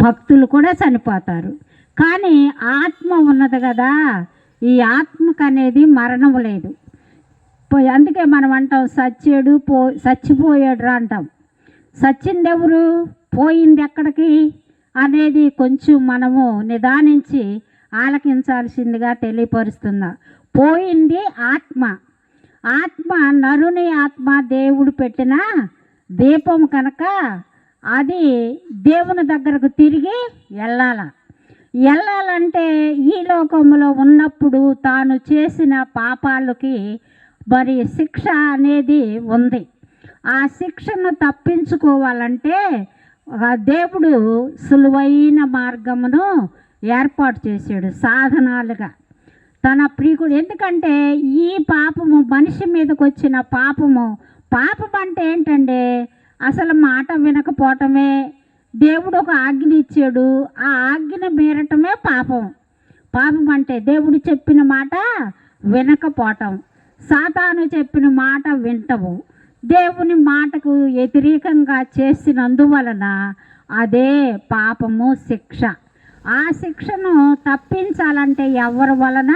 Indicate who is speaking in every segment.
Speaker 1: భక్తులు కూడా చనిపోతారు. కానీ ఆత్మ ఉన్నది కదా, ఈ ఆత్మకు అనేది మరణం లేదు. అందుకే మనం అంటాం చచ్చిపోయాడు రా అంటాం. చచ్చింది ఎవరు, పోయింది ఎక్కడికి అనేది కొంచెం మనము నిదానించి ఆలకించాల్సిందిగా తెలియపరుస్తుందా. పోయింది ఆత్మ. ఆత్మ నరుని ఆత్మ దేవుడు పెట్టిన దీపం కనుక అది దేవుని దగ్గరకు తిరిగి వెళ్ళాలంటే ఈ లోకంలో ఉన్నప్పుడు తాను చేసిన పాపాలకి మరి శిక్ష అనేది ఉంది. ఆ శిక్షను తప్పించుకోవాలంటే దేవుడు సులువైన మార్గమును ఏర్పాటు చేశాడు సాధనాలుగా తన ప్రియుడు. ఎందుకంటే ఈ పాపము మనిషి మీదకి వచ్చిన పాపం అంటే ఏంటంటే అసలు మాట వినకపోవటమే. దేవుడు ఒక ఆజ్ఞ ఇచ్చాడు, ఆ ఆజ్ఞ మీరటమే పాపం అంటే దేవుడు చెప్పిన మాట వినకపోవటం. సాతాను చెప్పిన మాట వింటవు, దేవుని మాటకు వ్యతిరేకంగా చేసినందువలన అదే పాపము, శిక్ష. ఆ శిక్షను తప్పించాలంటే ఎవరి వలన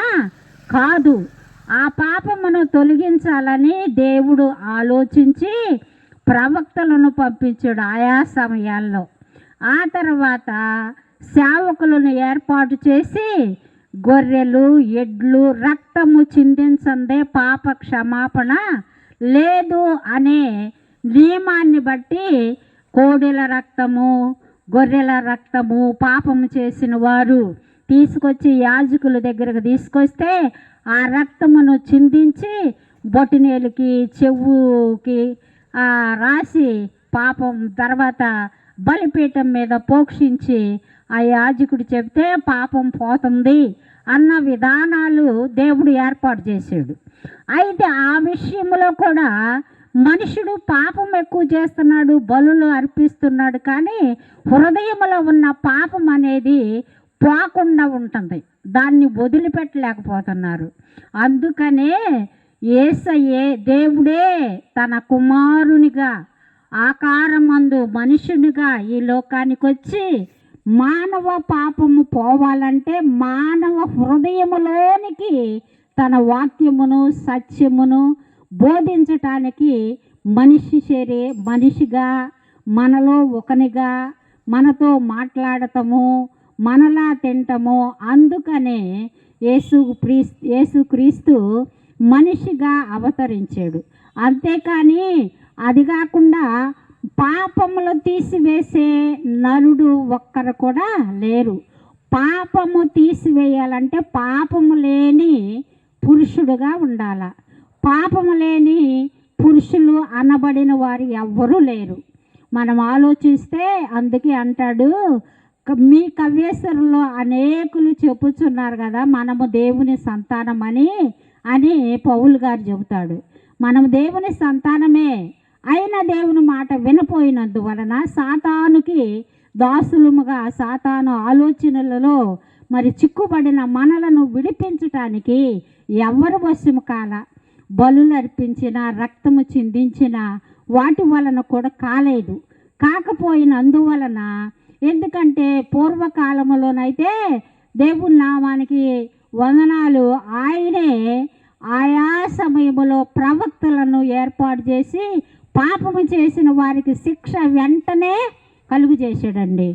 Speaker 1: కాదు, ఆ పాపమును తొలగించాలని దేవుడు ఆలోచించి ప్రవక్తలను పంపించాడు ఆయా సమయాల్లో. ఆ తర్వాత సేవకులను ఏర్పాటు చేసి గొర్రెలు, ఎడ్లు రక్తము చిందించందే పాప క్షమాపణ లేదు అనే నియమాన్ని బట్టి కోడెల రక్తము, గొర్రెల రక్తము పాపము చేసిన వారు తీసుకొచ్చి యాజకుల దగ్గరకు తీసుకొస్తే ఆ రక్తమును చిందించి బొటినేలుకి, చెవుకి రాసి పాపం తర్వాత బలిపీఠం మీద పోక్షించి ఆ యాజకుడు చెప్తే పాపం పోతుంది అన్న విధానాలు దేవుడు ఏర్పాటు చేశాడు. అయితే ఆ విషయంలో కూడా మనుషుడు పాపం ఎక్కువ చేస్తున్నాడు, బలులు అర్పిస్తున్నాడు, కానీ హృదయంలో ఉన్న పాపం అనేది పోకుండా ఉంటుంది, దాన్ని వదిలిపెట్టలేకపోతున్నారు. అందుకనే యేసయ్యే దేవుడే తన కుమారునిగా ఆకారమందు మనుషునిగా ఈ లోకానికి వచ్చి మానవ పాపము పోవాలంటే మానవ హృదయములోనికి తన వాక్యమును, సత్యమును బోధించటానికి మనిషిగా మనలో ఒకనిగా మనతో మనలా తింటము. అందుకనే యేసుక్రీస్తు మనిషిగా అవతరించాడు. అంతేకాని అది కాకుండా పాపములు తీసివేసే నరుడు ఒక్కరు కూడా లేరు. పాపము తీసివేయాలంటే పాపము లేని పురుషుడుగా ఉండాల. పాపము లేని పురుషులు అనబడిన వారు ఎవ్వరూ లేరు. మనం ఆలోచిస్తే అందుకే అంటాడు, మీ కవ్యేశ్వరులో అనేకులు చెప్పుచున్నారు కదా మనము దేవుని సంతానం అని పౌలు గారు చెబుతాడు. మనము దేవుని సంతానమే అయిన దేవుని మాట వినపోయినందువలన సాతానుకి దాసులముగా సాతాను ఆలోచనలలో మరి చిక్కుబడిన మనలను విడిపించటానికి ఎవరు వశము కాల. బలులు అర్పించిన, రక్తము చిందించిన వాటి వలన కూడా కాకపోయినందువలన, ఎందుకంటే పూర్వకాలంలోనైతే దేవుని నామానికి వందనాలు, ఆయనే ఆయా సమయంలో ప్రవక్తలను ఏర్పాటు చేసి పాపము చేసిన వారికి శిక్ష వెంటనే కలుగు చేశాడండి.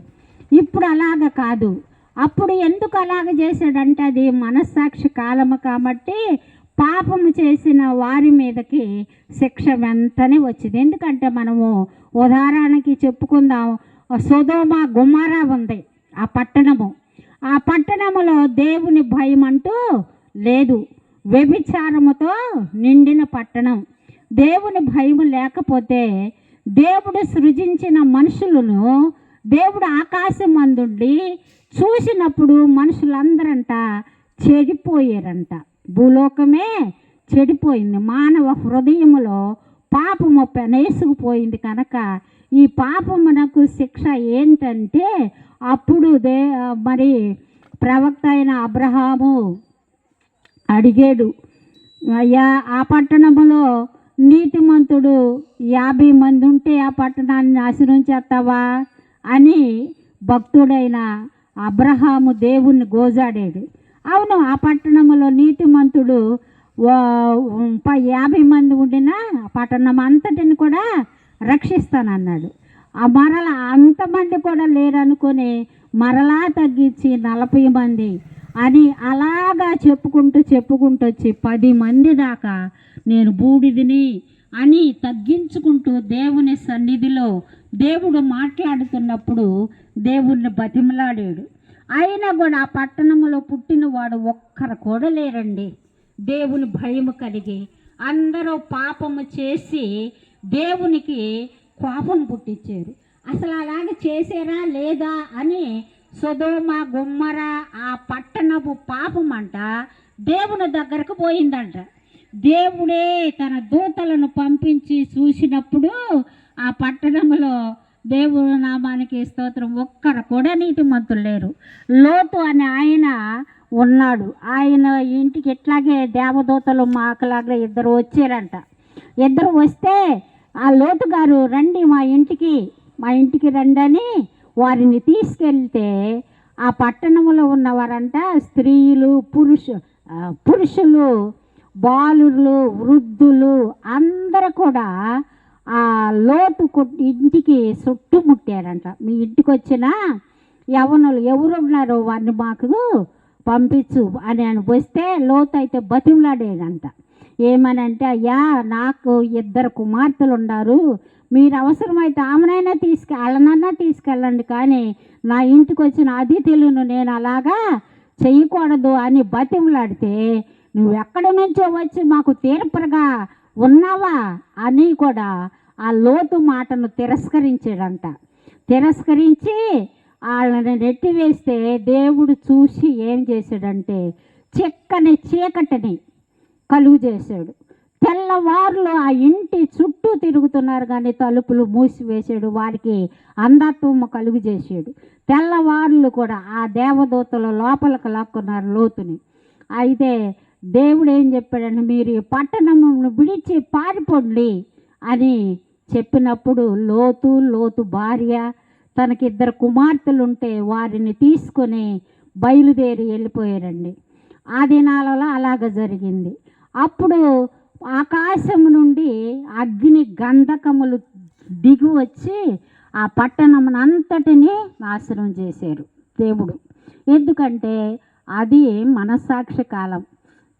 Speaker 1: ఇప్పుడు అలాగ కాదు. అప్పుడు ఎందుకు అలాగ చేశాడంటే అది మనస్సాక్షి కాలము కాబట్టి పాపము చేసిన వారి మీదకి శిక్ష వెంటనే వచ్చింది. ఎందుకంటే మనము ఉదాహరణకి చెప్పుకుందాం, సొదొమ గొమొర్రా ఉంది ఆ పట్టణములో దేవుని భయం అంటూ లేదు. వ్యభిచారముతో నిండిన పట్టణం. దేవుని భయం లేకపోతే దేవుడు సృజించిన మనుషులను దేవుడు ఆకాశం అందుండి చూసినప్పుడు మనుషులందరంట చెడిపోయారంట. భూలోకమే చెడిపోయింది. మానవ హృదయములో పాపము పెనేసుకుపోయింది కనుక ఈ పాపమునకు శిక్ష ఏంటంటే అప్పుడు మరి ప్రవక్త అయిన అబ్రహాము అడిగాడు, అయ్యా ఆ పట్టణములో నీతిమంతుడు 50 మంది ఉంటే ఆ పట్టణాన్ని నాశనం చేస్తావా అని భక్తుడైన అబ్రహాము దేవుణ్ణి గోజాడాడు. అవును, ఆ పట్టణంలో నీతిమంతుడు 50 మంది ఉండినా పట్టణం అంతటిని కూడా రక్షిస్తానన్నాడు. ఆ మరలా అంతమంది కూడా లేరనుకొని మరలా తగ్గించి 40 మంది అని అలాగా చెప్పుకుంటూ వచ్చి 10 మంది దాకా నేను బూడిదిని అని తగ్గించుకుంటూ దేవుని సన్నిధిలో దేవుడు మాట్లాడుతున్నప్పుడు దేవుణ్ణి బతిమలాడాడు. అయినా కూడా ఆ పట్టణంలో పుట్టినవాడు ఒక్కరు కూడా లేరండి. దేవుని భయము కలిగి అందరూ పాపము చేసి దేవునికి కోపం పుట్టించారు. అసలు అలాగే చేసారా లేదా అని సొదొమ గొమొర్ర ఆ పట్టణపు పాపమంట దేవుని దగ్గరకు పోయిందంట. దేవుడే తన దూతలను పంపించి చూసినప్పుడు ఆ పట్టణంలో దేవుని నామానికి స్తోత్రం, ఒక్కరు కూడా నీతిమంతులు లేరు. లోతు అనే ఆయన ఉన్నాడు. ఆయన ఇంటికి ఇట్లాగే దేవదూతలు మాకులాగా 2 వచ్చారంట. 2 వస్తే ఆ లోతు గారు రండి మా ఇంటికి రండి అని వారిని తీసుకెళ్తే ఆ పట్టణంలో ఉన్నవారంట స్త్రీలు, పురుషులు, బాలురు, వృద్ధులు అందరూ కూడా ఆ లోతు ఇంటికి చుట్టుముట్టారంట. మీ ఇంటికి వచ్చిన యవనులు ఎవరున్నారో వారిని మాకు పంపించు అని వస్తే లోతు అయితే బతిమలాడాడంట. ఏమనంటే, అయ్యా నాకు 2 కుమార్తెలు ఉన్నారు, మీరు అవసరమైతే ఆమెనైనా వాళ్ళనన్నా తీసుకెళ్ళండి, కానీ నా ఇంటికి వచ్చిన అతిథులను నేను అలాగా చేయకూడదు అని బతిమలాడితే, నువ్వు ఎక్కడి నుంచో వచ్చి మాకు తీర్పరగా ఉన్నావా అని కూడా ఆ లోతు మాటను తిరస్కరించాడంట. తిరస్కరించి వాళ్ళని నెట్టివేస్తే దేవుడు చూసి ఏం చేశాడంటే చిక్కని చీకటిని కలుగు చేశాడు. తెల్లవారులు ఆ ఇంటి చుట్టూ తిరుగుతున్నారు కానీ తలుపులు మూసివేశాడు. వారికి అంధత్వము కలుగు చేశాడు. తెల్లవారులు కూడా ఆ దేవదూతలు లోపలికి లాక్కున్నారు లోతుని. అయితే దేవుడు ఏం చెప్పాడంటే, మీరు ఈ పట్టణమును విడిచి పారిపోండి అని చెప్పినప్పుడు లోతు భార్య తనకి 2 కుమార్తెలు ఉంటే వారిని తీసుకొని బయలుదేరి వెళ్ళిపోయారండి. ఆ దినాలలో అలాగ జరిగింది. అప్పుడు ఆకాశం నుండి అగ్ని గంధకములు దిగి వచ్చి ఆ పట్టణమునంతటినీ నాశనం చేశారు దేవుడు. ఎందుకంటే అది మనస్సాక్షి కాలం.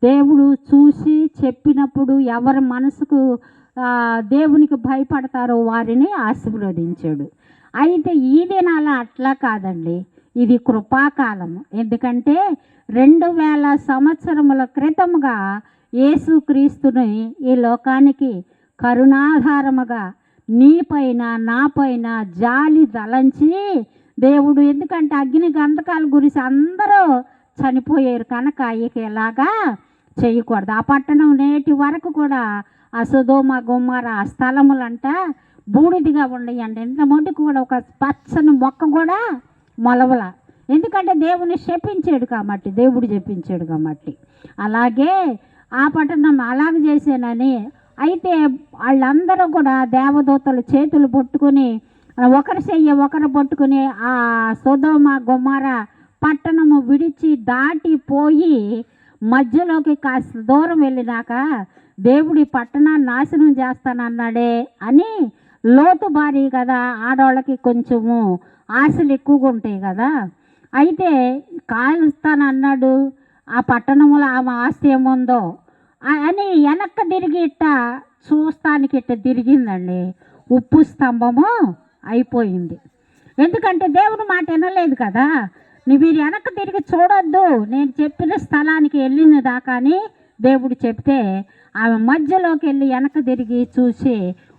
Speaker 1: దేవుడు చూసి చెప్పినప్పుడు ఎవరి మనసుకు దేవునికి భయపడతారో వారిని ఆశీర్వదించాడు. అయితే ఈ దినాల అట్లా కాదండి, ఇది కృపాకాలము. ఎందుకంటే 2000 సంవత్సరముల క్రితముగా యేసుక్రీస్తుని ఈ లోకానికి కరుణాధారముగా నీపైన నాపైన జాలి తలంచి దేవుడు, ఎందుకంటే అగ్ని గంధకాల గురించి అందరూ చనిపోయారు కనుక ఇక ఎలాగా చేయకూడదు. ఆ పట్టణం నేటి వరకు కూడా ఆ సొదొమ గొమొర్ర ఆ స్థలములంట బూడిదిగా ఉండయండి. ఇంత మటుకు కూడా ఒక పచ్చని మొక్క కూడా మొలవల. ఎందుకంటే దేవుని శపించాడు కాబట్టి, దేవుడు చెప్పించాడు కాబట్టి. అలాగే ఆ పట్టణం అలాగ చేశానని. అయితే వాళ్ళందరూ కూడా దేవదూతలు చేతులు పట్టుకుని ఒకరి చెయ్యి ఒకరు పట్టుకుని ఆ సొదొమ గొమొర్ర పట్టణము విడిచి దాటిపోయి మధ్యలోకి కాస్త దూరం వెళ్ళినాక దేవుడి పట్టణాన్ని నాశనం చేస్తానన్నాడే అని. లోతు భార్య కదా, ఆడవాళ్ళకి కొంచెము ఆశలు ఎక్కువగా ఉంటాయి కదా. అయితే కాలుస్తానన్నాడు, ఆ పట్టణంలో ఆమె ఆస్తి ఏముందో అని వెనక్కి తిరిగి ఇట్ట చూస్తానికి ఇట్ట తిరిగిందండి. ఉప్పు స్తంభము అయిపోయింది. ఎందుకంటే దేవుని మాట వినలేదు కదా. మీరు వెనక్కి తిరిగి చూడొద్దు, నేను చెప్పిన స్థలానికి వెళ్ళిన దాకా అని దేవుడు చెప్తే ఆమె మధ్యలోకి వెళ్ళి వెనక్కి తిరిగి చూసి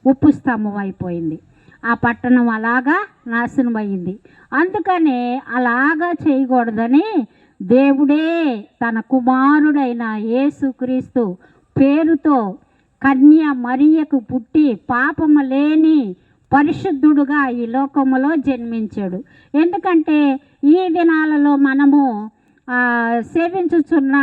Speaker 1: ఉప్పు స్తంభం అయిపోయింది. ఆ పట్టణం అలాగా నాశనం అయింది. అందుకనే అలాగా చేయకూడదని దేవుడే తన కుమారుడైన యేసుక్రీస్తు పేరుతో కన్య మరియకు పుట్టి పాపము లేని పరిశుద్ధుడుగా ఈ లోకములో జన్మించాడు. ఎందుకంటే ఈ దినాలలో మనము సేవించుచున్న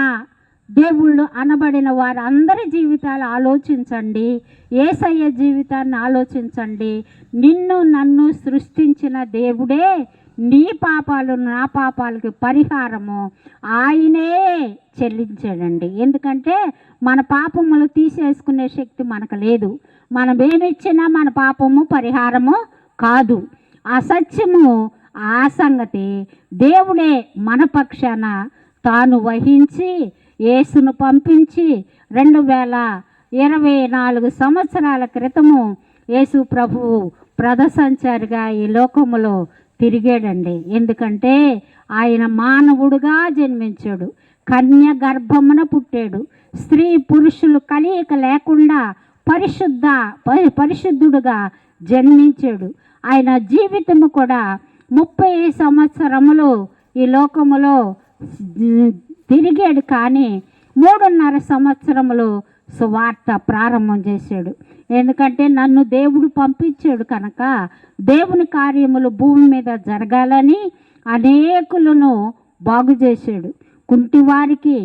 Speaker 1: దేవుళ్ళు అనబడిన వారందరి జీవితాలు ఆలోచించండి. యేసయ్య జీవితాన్ని ఆలోచించండి. నిన్ను నన్ను సృష్టించిన దేవుడే నీ పాపాలు నా పాపాలకి పరిహారము ఆయనే చెల్లించాడండి. ఎందుకంటే మన పాపములు తీసేసుకునే శక్తి మనకు లేదు. మనం ఏమిచ్చినా మన పాపము పరిహారము కాదు. అసత్యము ఆ సంగతి దేవుడే మన పక్షాన తాను వహించి యేసును పంపించి 2024 సంవత్సరాల క్రితము యేసు ప్రభువు ప్రథసంచారిగా ఈ లోకములో తిరిగాడండి. ఎందుకంటే ఆయన మానవుడుగా జన్మించాడు, కన్య గర్భమున పుట్టాడు, స్త్రీ పురుషులు కలయిక లేకుండా పరిశుద్ధుడుగా జన్మించాడు. ఆయన జీవితము కూడా 30 సంవత్సరములు ఈ లోకములో తిరిగాడు, కానీ 3.5 సంవత్సరములు సువార్త ప్రారంభం చేశాడు. ఎందుకంటే నన్ను దేవుడు పంపించాడు కనుక దేవుని కార్యములు భూమి మీద జరగాలని అనేకులను బాగు చేశాడు. కుంటివారికి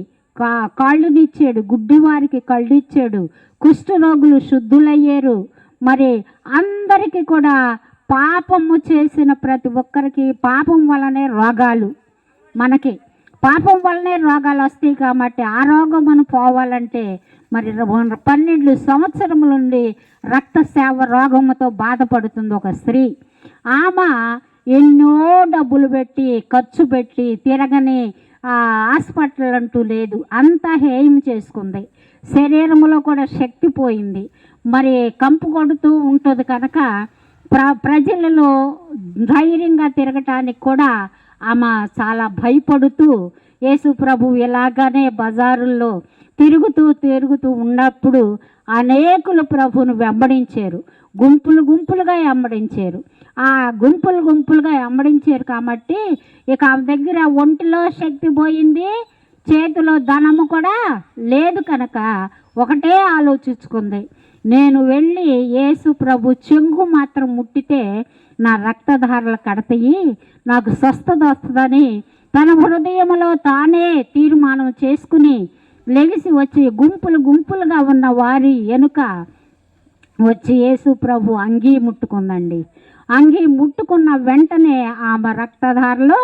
Speaker 1: కాళ్ళునిచ్చాడు, గుడ్డివారికి కళ్ళు ఇచ్చాడు, కుష్ఠరోగులు శుద్ధులయ్యారు. మరి అందరికీ కూడా పాపము చేసిన ప్రతి ఒక్కరికి పాపం వలనే రోగాలు, మనకి పాపం వల్లనే రోగాలు వస్తాయి. కాబట్టి ఆ రోగమును పోవాలంటే మరి 12 సంవత్సరముల నుండి రక్తస్రావ రోగముతో బాధపడుతుంది ఒక స్త్రీ. ఆమె ఎన్నో డబ్బులు పెట్టి ఖర్చు పెట్టి తిరగని హాస్పిటల్ అంటూ లేదు, అంతా హేయం చేసుకుంది. శరీరంలో కూడా శక్తి పోయింది. మరి కంపు కొడుతూ ఉంటుంది కనుక ప్రజలలో ధైర్యంగా తిరగటానికి కూడా ఆమె చాలా భయపడుతూ యేసు ప్రభు ఇలాగానే బజారుల్లో తిరుగుతూ ఉన్నప్పుడు అనేకులు ప్రభువును వెంబడించారు, గుంపులుగా వెంబడించారు. ఆ గుంపులుగా వెంబడించారు కాబట్టి ఇక ఆమె దగ్గర ఒంటిలో శక్తి పోయింది, చేతిలో ధనము కూడా లేదు కనుక ఒకటే ఆలోచించుకుంది, నేను వెళ్ళి యేసు ప్రభు చెంగు మాత్రం ముట్టితే నా రక్తధారలు కడతాయి, నాకు స్వస్థత వస్తుందని తన హృదయంలో తానే తీర్మానం చేసుకుని లెగిసి వచ్చి గుంపులుగా ఉన్న వారి వెనుక వచ్చి యేసు ప్రభు అంగీ ముట్టుకుందండి. అంగీ ముట్టుకున్న వెంటనే ఆమె రక్తధారలు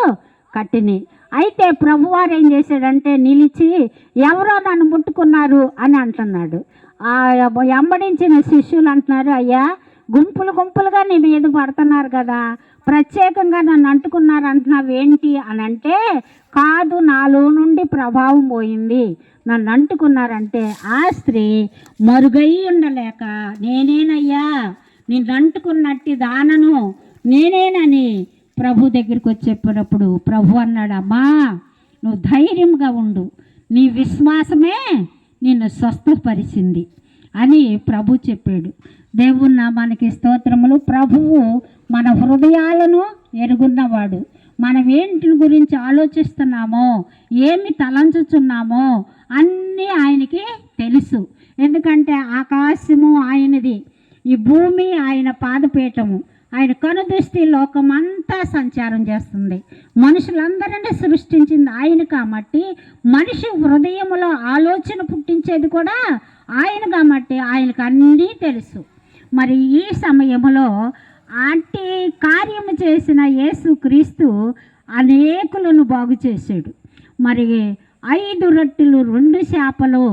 Speaker 1: కట్టినాయి. అయితే ప్రభువారు ఏం చేశాడంటే నిలిచి ఎవరో నన్ను ముట్టుకున్నారు అని అంటున్నాడు. వెంబడించిన శిష్యులు అంటున్నారు, అయ్యా గుంపులుగా నీ మీద పడుతున్నారు కదా, ప్రత్యేకంగా నన్ను అంటుకున్నారు అంటున్నావు ఏంటి అని అంటే, కాదు నాలో నుండి ప్రభావం పోయింది, నన్ను అంటుకున్నారంటే ఆ స్త్రీ మరుగై ఉండలేక నేనేనయ్యా నేను అంటుకున్నట్టు దానను నేనేనని ప్రభు దగ్గరికి వచ్చి చెప్పినప్పుడు ప్రభు అన్నాడు, అమ్మా నువ్వు ధైర్యంగా ఉండు, నీ విశ్వాసమే నిన్ను స్వస్థపరిచింది అని ప్రభు చెప్పాడు. దేవుని నామానికి స్తోత్రములు. ప్రభువు మన హృదయాలను ఎరుగున్నవాడు. మనం ఏంటి గురించి ఆలోచిస్తున్నామో, ఏమి తలంచుచున్నామో అన్నీ ఆయనకి తెలుసు. ఎందుకంటే ఆకాశము ఆయనది, ఈ భూమి ఆయన పాదపీఠము, ఆయన కనుదృష్టి లోకమంతా సంచారం చేస్తుంది. మనుషులందరినీ సృష్టించింది ఆయన కాబట్టి మనిషి హృదయంలో ఆలోచన పుట్టించేది కూడా ఆయన కాబట్టి ఆయనకు అన్నీ తెలుసు. మరి ఈ సమయంలో అట్టి కార్యము చేసిన యేసుక్రీస్తు అనేకులను బాగు చేశాడు. మరి 5 రొట్టెలు 2 చేపలు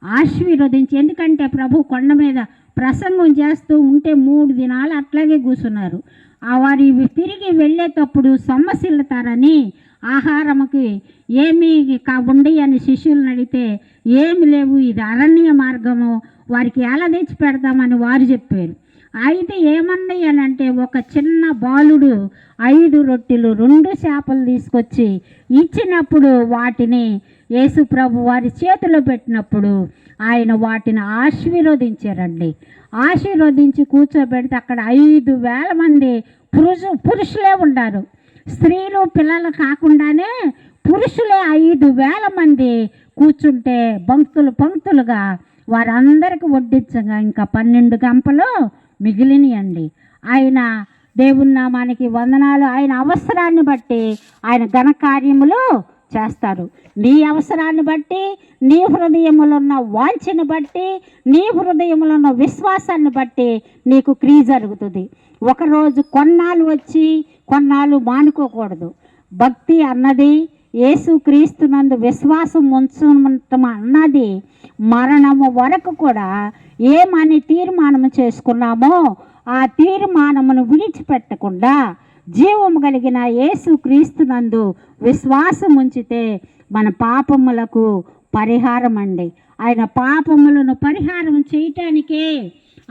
Speaker 1: ఆశీర్వదించి, ఎందుకంటే ప్రభు కొండ మీద ప్రసంగం చేస్తూ ఉంటే 3 దినాలు అట్లాగే కూర్చున్నారు. వారి తిరిగి వెళ్ళేటప్పుడు సొమ్మసిల్లుతారని ఆహారముకి ఏమి ఉండి అని శిష్యులను అడిగితే ఏమి లేవు, ఇది అరణ్య మార్గము, వారికి ఎలా తెచ్చి పెడతామని వారు చెప్పారు. అయితే ఏమన్నాయి అని అంటే, ఒక చిన్న బాలుడు 5 రొట్టెలు 2 చేపలు తీసుకొచ్చి ఇచ్చినప్పుడు వాటిని యేసు ప్రభు వారి చేతిలో పెట్టినప్పుడు ఆయన వాటిని ఆశీర్వదించారండి. ఆశీర్వదించి కూర్చోబెడితే అక్కడ 5,000 మంది పురుషులే ఉన్నారు. స్త్రీలు పిల్లలు కాకుండానే పురుషులే 5,000 మంది కూర్చుంటే పంక్తులుగా వారందరికి వడ్డించగా ఇంకా 12 గంపలు మిగిలినాయండి. ఆయన దేవుని నామానికి వందనాలు. ఆయన అవసరాన్ని బట్టి ఆయన ఘనకార్యములు చేస్తారు. నీ అవసరాన్ని బట్టి, నీ హృదయములో ఉన్న వాంఛను బట్టి, నీ హృదయములో ఉన్న విశ్వాసాన్ని బట్టి నీకు క్రియ జరుగుతుంది. ఒకరోజు కొన్నాళ్ళు వచ్చి కొన్నాళ్ళు మానుకోకూడదు. భక్తి అన్నది యేసుక్రీస్తునందు విశ్వాసం ఉంచటం అన్నది మరణము వరకు కూడా ఏమని తీర్మానం చేసుకున్నామో ఆ తీర్మానమును విడిచిపెట్టకుండా జీవము కలిగిన యేసుక్రీస్తునందు విశ్వాసం ఉంచితే మన పాపములకు పరిహారం అండి. ఆయన పాపములను పరిహారం చేయటానికే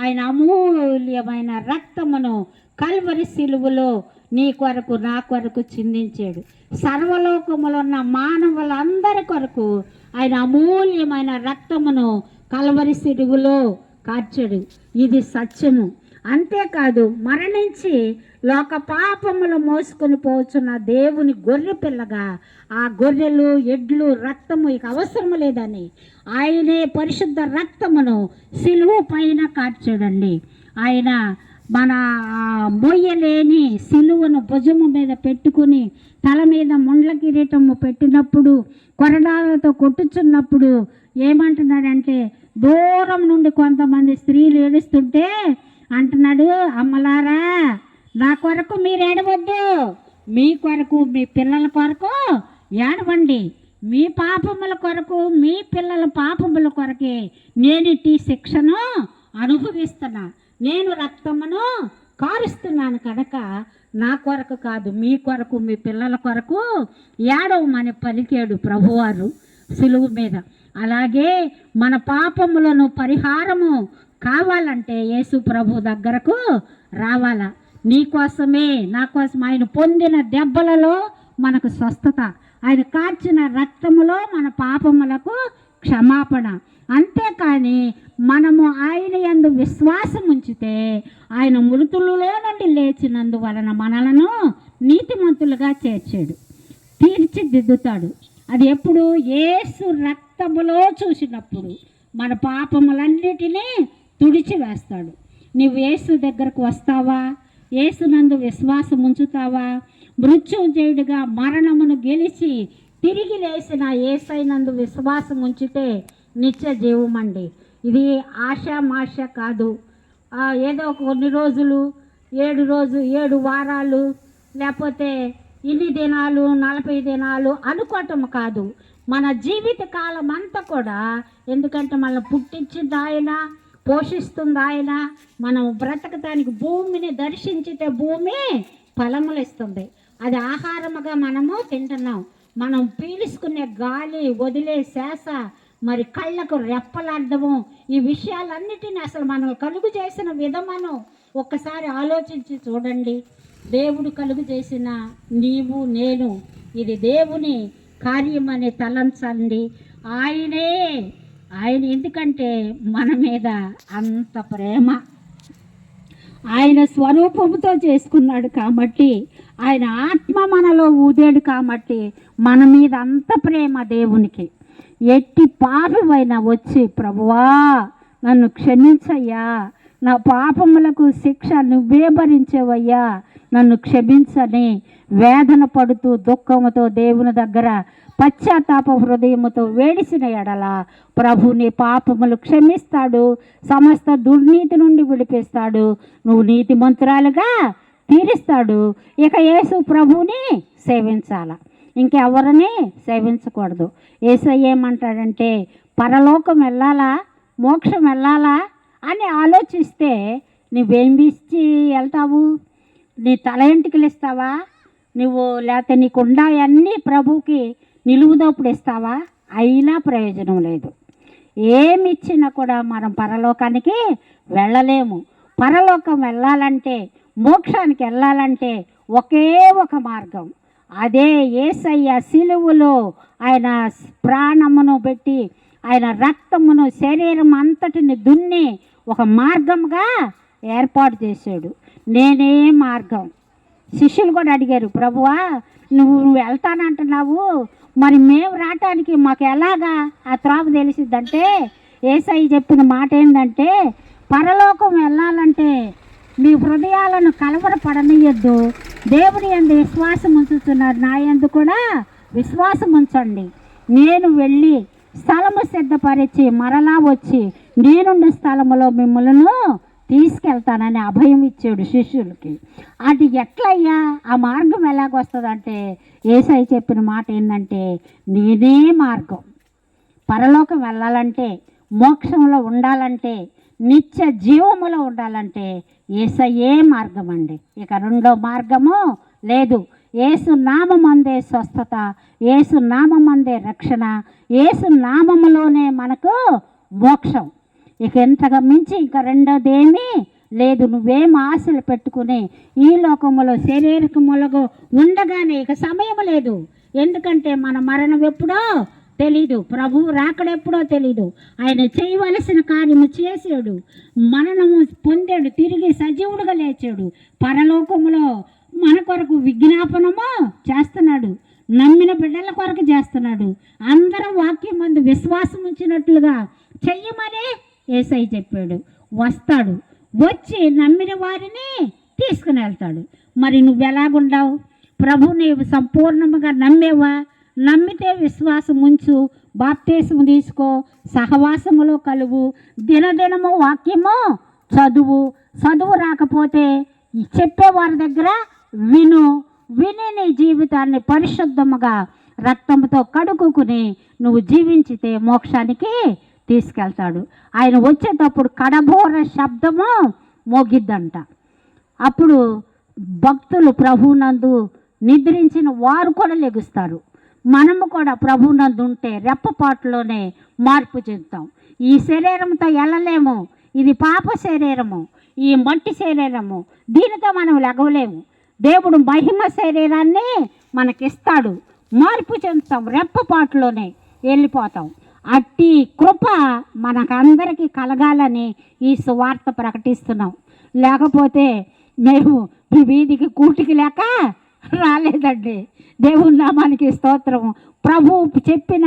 Speaker 1: ఆయన అమూల్యమైన రక్తమును కల్వరి సిలువలో నీ కొరకు నా కొరకు చిందించాడు. సర్వలోకములో ఉన్న మానవులందరి కొరకు ఆయన అమూల్యమైన రక్తమును కల్వరి సిలువలో కార్చాడు. ఇది సత్యము. అంతేకాదు మరణించి లోక పాపములు మోసుకొని పోవచ్చున్న దేవుని గొర్రె పిల్లగా ఆ గొర్రెలు ఎడ్లు రక్తము ఇక అవసరం లేదని ఆయనే పరిశుద్ధ రక్తమును సిలువ పైన కార్చాడండి. ఆయన మన మొయ్యలేని సిలువను భుజము మీద పెట్టుకుని తల మీద ముండ్ల కిరీటము పెట్టినప్పుడు కొరడాలతో కొట్టుచున్నప్పుడు ఏమంటున్నాడంటే దూరం నుండి కొంతమంది స్త్రీలు ఏడుస్తుంటే అంటున్నాడు, అమ్మలారా నా కొరకు మీరు ఏడవద్దు, మీ కొరకు మీ పిల్లల కొరకు ఏడవండి. మీ పాపముల కొరకు మీ పిల్లల పాపముల కొరకే నేను ఈ శిక్షను అనుభవిస్తున్నా. నేను రక్తమును కారుస్తున్నాను కనుక నా కొరకు కాదు మీ కొరకు మీ పిల్లల కొరకు ఏడవమని పలికాడు ప్రభువారు సిలువ మీద. అలాగే మన పాపములను పరిహారము కావాలంటే యేసు ప్రభు దగ్గరకు రావాలా. నీకోసమే నా కోసం ఆయన పొందిన దెబ్బలలో మనకు స్వస్థత, ఆయన కార్చిన రక్తములో మన పాపములకు క్షమాపణ. అంతేకాని మనము ఆయన యందు విశ్వాసం ఉంచితే ఆయన మృతులలో నుండి లేచినందువలన మనలను నీతిమంతులుగా చేర్చాడు, తీర్చిదిద్దుతాడు. అది ఎప్పుడు యేసు రక్తములో చూసినప్పుడు మన పాపములన్నిటినీ తుడిచివేస్తాడు. నువ్వు యేసు దగ్గరకు వస్తావా? యేసునందు విశ్వాసం ఉంచుతావా? మృత్యుంజయుడిగా మరణమును గెలిచి తిరిగి లేచిన యేసైనందు విశ్వాసం ఉంచితే నిత్య జీవమండి. ఇది ఆషామాష కాదు. ఏదో కొన్ని రోజులు 7 వారాలు లేకపోతే ఇన్ని దినాలు 40 దినాలు అనుకోవటం కాదు. మన జీవిత కాలం అంతా కూడా, ఎందుకంటే మనల్ని పుట్టించింది ఆయన, పోషిస్తుంది ఆయన. మనం బ్రతకటానికి భూమిని దర్శించితే భూమి ఫలములు ఇస్తుంది. అది ఆహారముగా మనము తింటున్నాం. మనం పీల్చుకునే గాలి, వదిలే శ్వాస, మరి కళ్ళకు రెప్పలాడము, ఈ విషయాలన్నిటిని అసలు మనం కలుగు చేసిన విధమను ఒక్కసారి ఆలోచించి చూడండి. దేవుడు కలుగు చేసిన నీవు నేను, ఇది దేవుని కార్యమని తలంచండి. ఆయన ఎందుకంటే మన మీద అంత ప్రేమ, ఆయన స్వరూపంతో చేసుకున్నాడు కాబట్టి, ఆయన ఆత్మ మనలో ఊదాడు కాబట్టి మన మీద అంత ప్రేమ దేవునికి. ఎట్టి పాపమైనా వచ్చి ప్రభువా నన్ను క్షమించయ్యా, నా పాపములకు శిక్ష నువ్వే భరించేవయ్యా, నన్ను క్షమించని వేదన పడుతూ దుఃఖముతో దేవుని దగ్గర పశ్చాత్తాప హృదయముతో వేడిసిన ఎడల ప్రభు నీ పాపములు క్షమిస్తాడు, సమస్త దుర్నీతి నుండి విడిపిస్తాడు, నువ్వు నీతిమంతురాలుగా తీరుస్తాడు. ఇక యేసు ప్రభుని సేవించాల, ఇంకెవరిని సేవించకూడదు. యేసయ్య ఏమంటాడంటే పరలోకం వెళ్ళాలా, మోక్షం వెళ్ళాలా అని ఆలోచిస్తే నువ్వేం ఇచ్చి వెళ్తావు? నీ తల ఎంటికలు ఇస్తావా నువ్వు? లేకపోతే నీకుండా అన్నీ ప్రభుకి నిలువుదోపుడు ఇస్తావా? అయినా ప్రయోజనం లేదు. ఏమి ఇచ్చినా కూడా మనం పరలోకానికి వెళ్ళలేము. పరలోకం వెళ్ళాలంటే, మోక్షానికి వెళ్ళాలంటే ఒకే ఒక మార్గం, అదే యేసయ్య సిలువలో ఆయన ప్రాణమును పెట్టి ఆయన రక్తమును శరీరం అంతటిని దున్ని ఒక మార్గంగా ఏర్పాటు చేశాడు. నేనే మార్గం. శిష్యులు కూడా అడిగారు, ప్రభువా నువ్వు వెళ్తానంటున్నావు, మరి మేము రావటానికి మాకు ఎలాగా ఆ త్రావ తెలిసిద్దంటే యేసయ్య చెప్పిన మాట ఏంటంటే, పరలోకం వెళ్ళాలంటే మీ హృదయాలను కలవరపడనీయద్దు, దేవుని యందు విశ్వాసం ఉంచుతున్నారు, నా యందు కూడా విశ్వాసం ఉంచండి. నేను వెళ్ళి స్థలము సిద్ధపరిచి మరలా వచ్చి నేనుండే స్థలములో మిమ్మల్ని తీసుకెళ్తానని అభయం ఇచ్చాడు శిష్యులకి. అది ఎట్లయ్యా ఆ మార్గం ఎలాగొస్తుందంటే యేసయ్య చెప్పిన మాట ఏంటంటే, నేనే మార్గం. పరలోకం వెళ్ళాలంటే, మోక్షంలో ఉండాలంటే, నిత్య జీవములో ఉండాలంటే యేసయ్యే మార్గం అండి. ఇక రెండో మార్గము లేదు. యేసు నామమందే స్వస్థత, యేసు నామమందే రక్షణ, యేసు నామములోనే మనకు మోక్షం. ఇక ఎంతగా మించి ఇక రెండోది ఏమీ లేదు. నువ్వేం ఆశలు పెట్టుకుని ఈ లోకములో శారీరకములకు ఉండగానే ఇక సమయం లేదు. ఎందుకంటే మన మరణం ఎప్పుడో తెలీదు, ప్రభు రాకడెప్పుడో తెలీదు. ఆయన చేయవలసిన కార్యము చేసాడు, మరణము పొందాడు, తిరిగి సజీవుడుగా లేచాడు, పరలోకములో మన కొరకు విజ్ఞాపనము చేస్తున్నాడు, నమ్మిన బిడ్డల కొరకు చేస్తున్నాడు. అందరం వాక్యం మందు విశ్వాసం ఉంచినట్లుగా చెయ్యమనే యేసయ్య చెప్పాడు. వస్తాడు, వచ్చి నమ్మిన వారిని తీసుకుని వెళ్తాడు. మరి నువ్వు ఎలాగుండావు? ప్రభు నీవు సంపూర్ణముగా నమ్మేవా? నమ్మితే విశ్వాసం ఉంచు, బాప్తీసము తీసుకో, సహవాసములో కలువు, దినదినము వాక్యము చదువు రాకపోతే చెప్పేవారి దగ్గర విని నీ జీవితాన్ని పరిశుద్ధముగా రక్తంతో కడుక్కుని నువ్వు జీవించితే మోక్షానికి తీసుకెళ్తాడు. ఆయన వచ్చేటప్పుడు కడబోర శబ్దము మోగిద్దంట. అప్పుడు భక్తులు ప్రభునందు నిద్రించిన వారు కూడా లెగుస్తారు. మనము కూడా ప్రభునందు ఉంటే రెప్పపాటులోనే మార్పు చెందుతాం. ఈ శరీరంతో వెళ్ళలేము, ఇది పాప శరీరము, ఈ మట్టి శరీరము, దీనితో మనం లెగవలేము. దేవుడు మహిమ శరీరాన్ని మనకిస్తాడు, మార్పు చెందుతాం, రెప్పపాటులోనే వెళ్ళిపోతాం. అట్టి కృప మనకందరికీ కలగాలని ఈ సువార్త ప్రకటిస్తున్నాం. లేకపోతే మేము మీ వీధికి కూటికి లేక రాలేదండి. దేవుని నామానికి స్తోత్రము. ప్రభు చెప్పిన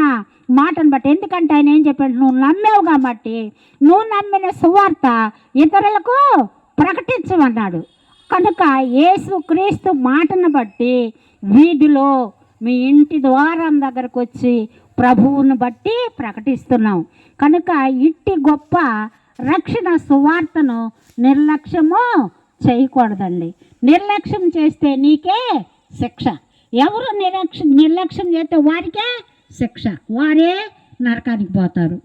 Speaker 1: మాటను బట్టి, ఎందుకంటే ఆయన ఏం చెప్పాడు, నువ్వు నమ్మావు కాబట్టి నువ్వు నమ్మిన సువార్త ఇతరులకు ప్రకటించమన్నాడు. కనుక యేసు క్రీస్తు మాటను బట్టి వీధిలో మీ ఇంటి ద్వారం దగ్గరకు వచ్చి ప్రభువును బట్టి ప్రకటిస్తున్నాం. కనుక ఇట్టి గొప్ప రక్షణ సువార్తను నిర్లక్ష్యము చేయకూడదండి. నిర్లక్ష్యం చేస్తే నీకే శిక్ష. ఎవరు నిర్లక్ష్యం చేస్తే వారికే శిక్ష, వారే నరకానికి పోతారు.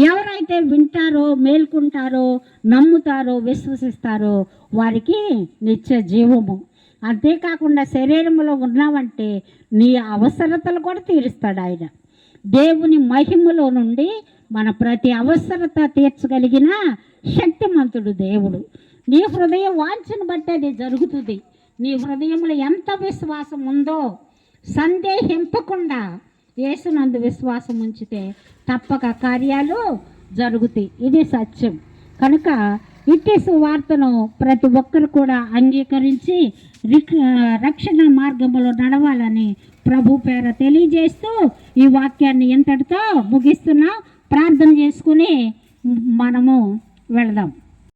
Speaker 1: ఎవరైతే వింటారో, మేల్కుంటారో, నమ్ముతారో, విశ్వసిస్తారో వారికి నిత్య జీవము. అంతేకాకుండా శరీరంలో ఉన్నామంటే నీ అవసరతలు కూడా తీరుస్తాడు ఆయన. దేవుని మహిమలో నుండి మన ప్రతి అవసరత తీర్చగలిగిన శక్తిమంతుడు దేవుడు. నీ హృదయ వాంఛను బట్టి అది జరుగుతుంది. నీ హృదయంలో ఎంత విశ్వాసం ఉందో సందేహింపకుండా యేసునందు విశ్వాసం ఉంచితే తప్పక కార్యాలు జరుగుతాయి. ఇది సత్యం. కనుక ఇట్టి సువార్తను ప్రతి ఒక్కరు కూడా అంగీకరించి రక్షణ మార్గంలో నడవాలని ప్రభు పేర తెలియజేస్తూ ఈ వాక్యాన్ని ఇంతటితో ముగిస్తున్నాం. ప్రార్థన చేసుకుని మనము వెళదాం.